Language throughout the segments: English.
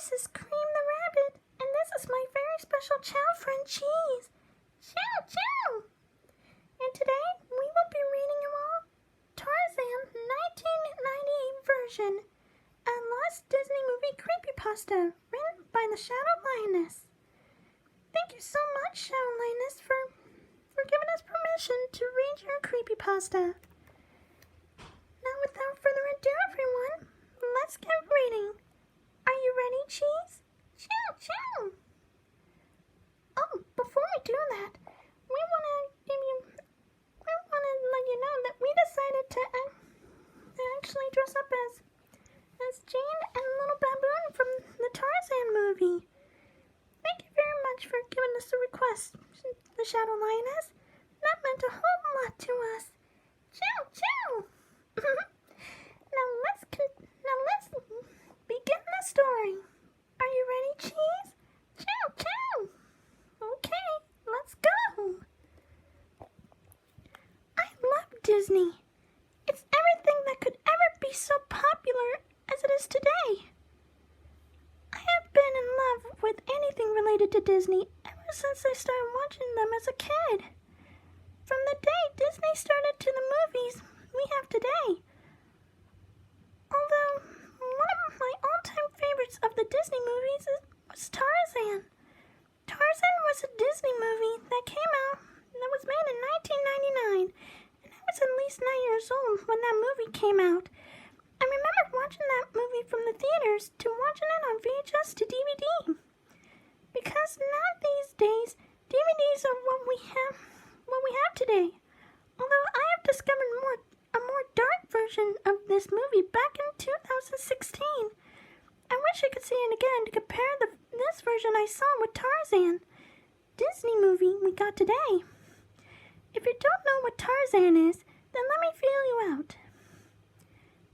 this is Cream the Rabbit, and this is my very special Chao friend Cheese. Chao, Chao! And today, we will be reading you all Tarzan 1998 version, a lost Disney movie creepypasta written by the Shadow Lioness. Thank you so much, Shadow Lioness, for giving us permission to read your creepypasta. Now, without further ado, everyone, let's get reading. Are you ready, Cheese? Chao, Chao! Oh, before we do that, we want to let you know that we decided to actually dress up as Jane and Little Baboon from the Tarzan movie. Thank you very much for giving us a request, the Shadow Lioness. That meant a whole lot to us. Chao, Chao! Now let's begin the story. Are you ready, Cheese? Chao, Chao! Okay, let's go. I love Disney. It's everything that could ever be so popular as it is today. I have been in love with anything related to Disney ever since I started watching them as a kid. From the day Disney started to the movies we have today. Although, one of my all-time favorites of the Disney movies was Tarzan. Tarzan was a Disney movie that came out, that was made in 1999, and I was at least 9 years old when that movie came out. I remember watching that movie from the theaters to watching it on VHS to DVD. Because now these days, DVDs are what we have today. Although I have discovered a more dark version of this movie back in 2016. I wish I could see it again to compare this version I saw with Tarzan, Disney movie we got today. If you don't know what Tarzan is, then let me feel you out.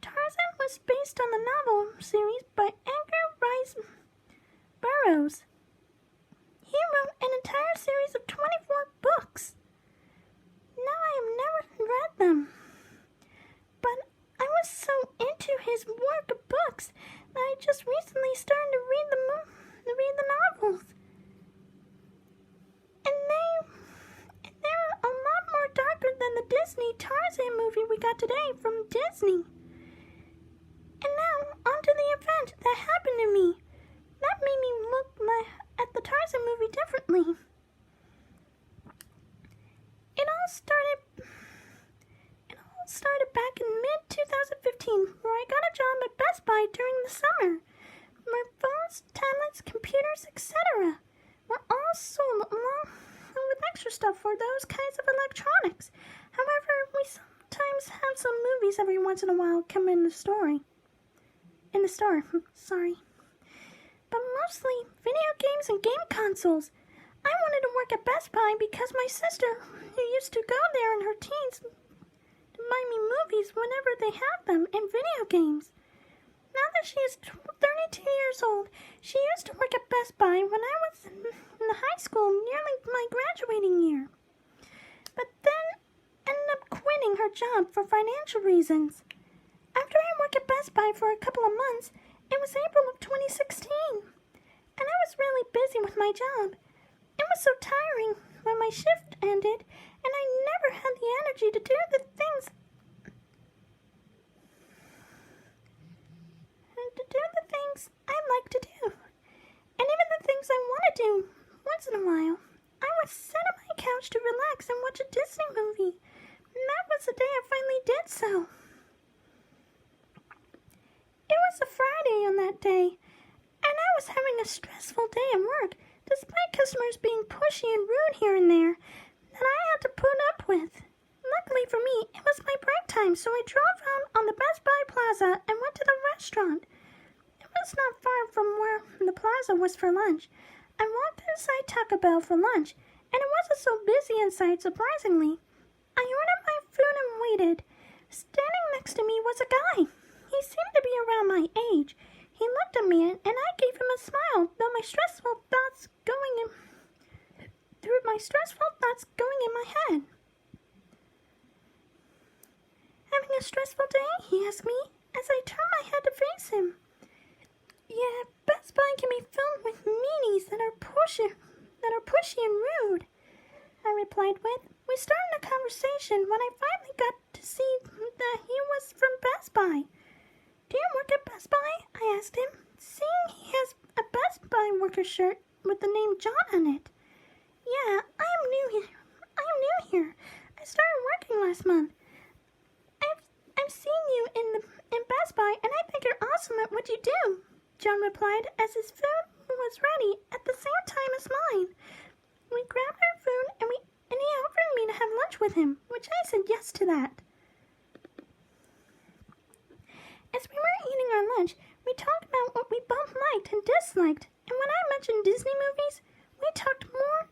Tarzan was based on the novel series by Edgar Rice Burroughs. He wrote an entire series of 24 books. Now I have never read them, but I was so into his work of books that I just recently started to read the novels. And they're a lot more darker than the Disney Tarzan movie we got today from Disney. And now, onto the event that happened to me. That made me look at the Tarzan movie differently. It all started back in mid-2015, where I got a job at Best Buy during the summer. My phones, tablets, computers, etc. were all sold along with extra stuff for those kinds of electronics. However, we sometimes have some movies every once in a while come in the store. But mostly video games and game consoles. I wanted to work at Best Buy because my sister, who used to go there in her teens, to buy me movies whenever they have them and video games. Now that she is 32 years old, she used to work at Best Buy when I was in the high school, nearly my graduating year. But then ended up quitting her job for financial reasons. After I worked at Best Buy for a couple of months, it was April of 2016, and I was really busy with my job. It was so tiring when my shift ended, and I never had the energy to do the things I like to do. And even the things I want to do once in a while. I would sit on my couch to relax and watch a Disney movie. And that was the day I finally did so. It was a Friday on that day, and I was having a stressful day at work, despite customers being pushy and rude here and there, that I had to put up with. Luckily for me, it was my break time, so I drove out on the Best Buy Plaza and went to the restaurant. It was not far from where the plaza was for lunch. I walked inside Taco Bell for lunch, and it wasn't so busy inside, surprisingly. I ordered my food and waited. Standing next to me was a guy. He seemed to be around my age. He looked at me, and I gave him a smile, though my stressful thoughts going in my head. Having a stressful day? He asked me, as I turned my head to face him. Yeah, Best By can be filled with meanies that are pushy and rude, I replied with. We started a conversation when I finally got to see that he was from Best Buy. Do you work at Best Buy? I asked him, seeing he has a Best Buy worker shirt with the name John on it. Yeah, I am new here. I started working last month. I've seen you in Best Buy, and I think you're awesome at what you do, John replied as his food was ready at the same time as mine. We grabbed our food and he offered me to have lunch with him, which I said yes to that. As we were eating our lunch, we talked about what we both liked and disliked, and when I mentioned Disney movies, we talked more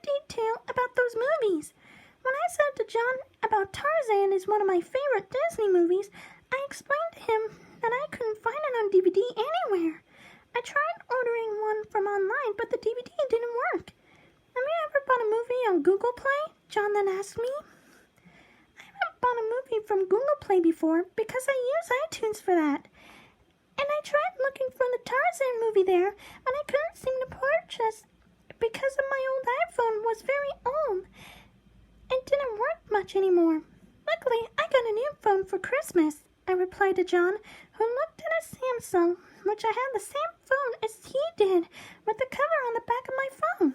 detail about those movies. When I said to John about Tarzan is one of my favorite Disney movies, I explained to him that I couldn't find it on DVD anywhere. I tried ordering one from online, but the DVD didn't work. Have you ever bought a movie on Google Play? John then asked me. I haven't bought a movie from Google Play before because I use iTunes for that. And I tried looking for the Tarzan movie there, and I couldn't seem to purchase because of my old iPhone was very old and didn't work much anymore. Luckily, I got a new phone for Christmas, I replied to John, who looked at a Samsung, which I had the same phone as he did, with the cover on the back of my phone.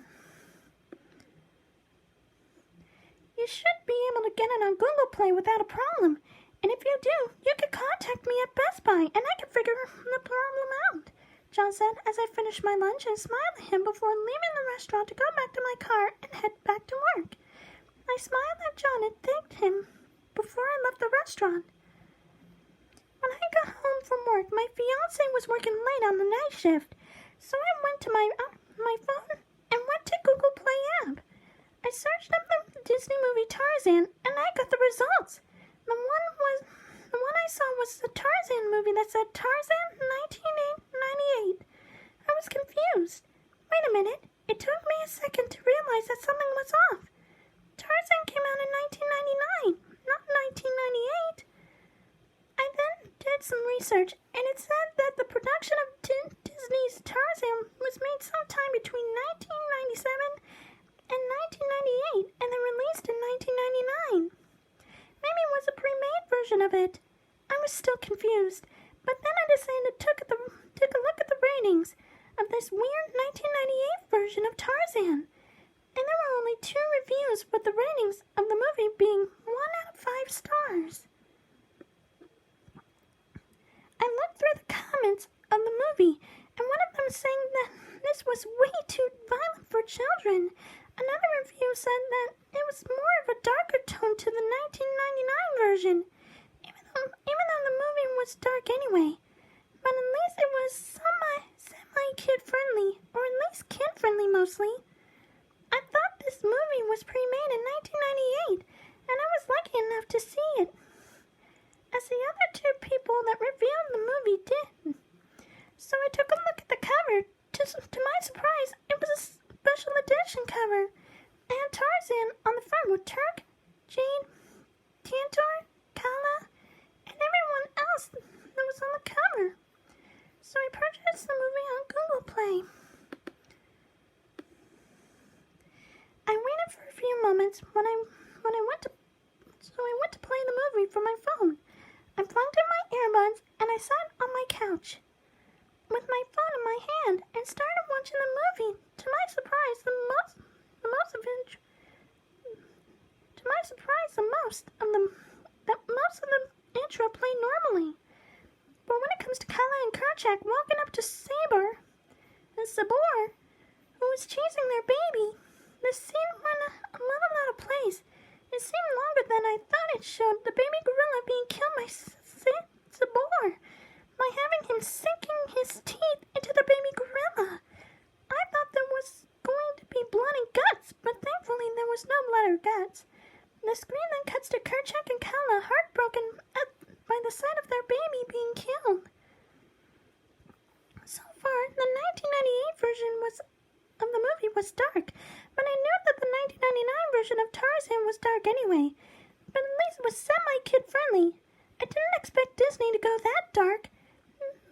You should be able to get it on Google Play without a problem, and if you do, you can contact me at Best Buy, and I can figure the problem out, John said as I finished my lunch and smiled at him before leaving the restaurant to go back to my car and head back to work. I smiled at John and thanked him before I left the restaurant. When I got home from work, my fiancé was working late on the night shift, so I went to my phone and went to Google Play app. I searched up the Disney movie Tarzan, and I got the results. The one I saw was the Tarzan movie that said Tarzan 1998. I was confused. Wait a minute. It took me a second to realize that something was off. Tarzan came out in 1999, not 1998. I then did some research, and it said that the production of Disney's Tarzan was made sometime between 1997 and 1998, and then released in 1999. Maybe it was a pre-made version of it. I was still confused, but then I decided to take a look at the ratings of this weird 1998 version of Tarzan, and there were only 2 reviews with the ratings of the movie being 1 out of 5 stars. I looked through the comments of the movie, and one of them saying that this was way too violent for children. Another review said that it was more of a darker tone to the 1999 version, even though the movie was dark anyway. But at least it was semi-kid-friendly, or at least kid-friendly mostly. I thought this movie was pre-made in 1998, and I was lucky enough to see it, as the other 2 people that reviewed the movie did. So I took a look at the cover. To my surprise, it was a special edition cover. It had Tarzan on the front with Turk, Jane, Tantor, Kala, and everyone else that was on the cover. So I purchased the movie on Google Play. I waited for a few moments when I went to play the movie from my phone. I plugged in my earbuds and I sat on my couch with my phone in my hand and started watching the movie. To my surprise, the most of the intro played normally. But when it comes to Kala and Kerchak walking up to Saber and Sabor, who was chasing their baby, the scene went a little out of place. It seemed longer than I thought it should. The baby gorilla being killed by Sabor by having him sinking his teeth into the baby gorilla. I thought there was going to be blood and guts, but thankfully there was no blood or guts. The screen then cuts to Kerchak and Kala, heartbroken by the sight of their baby being killed. So far, the 1998 version of the movie was dark, but I knew that the 1999 version of Tarzan was dark anyway. But at least it was semi-kid-friendly. I didn't expect Disney to go that dark.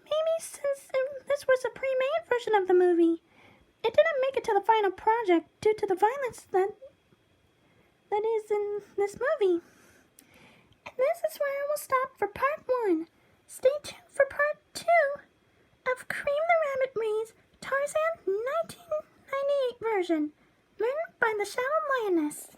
Maybe since this was was a pre-made version of the movie. It didn't make it to the final project due to the violence that is in this movie. And this is where I will stop for part 1. Stay tuned for part 2 of Cream the Rabbit Reads Tarzan 1998 version, written by the Shadow Lioness.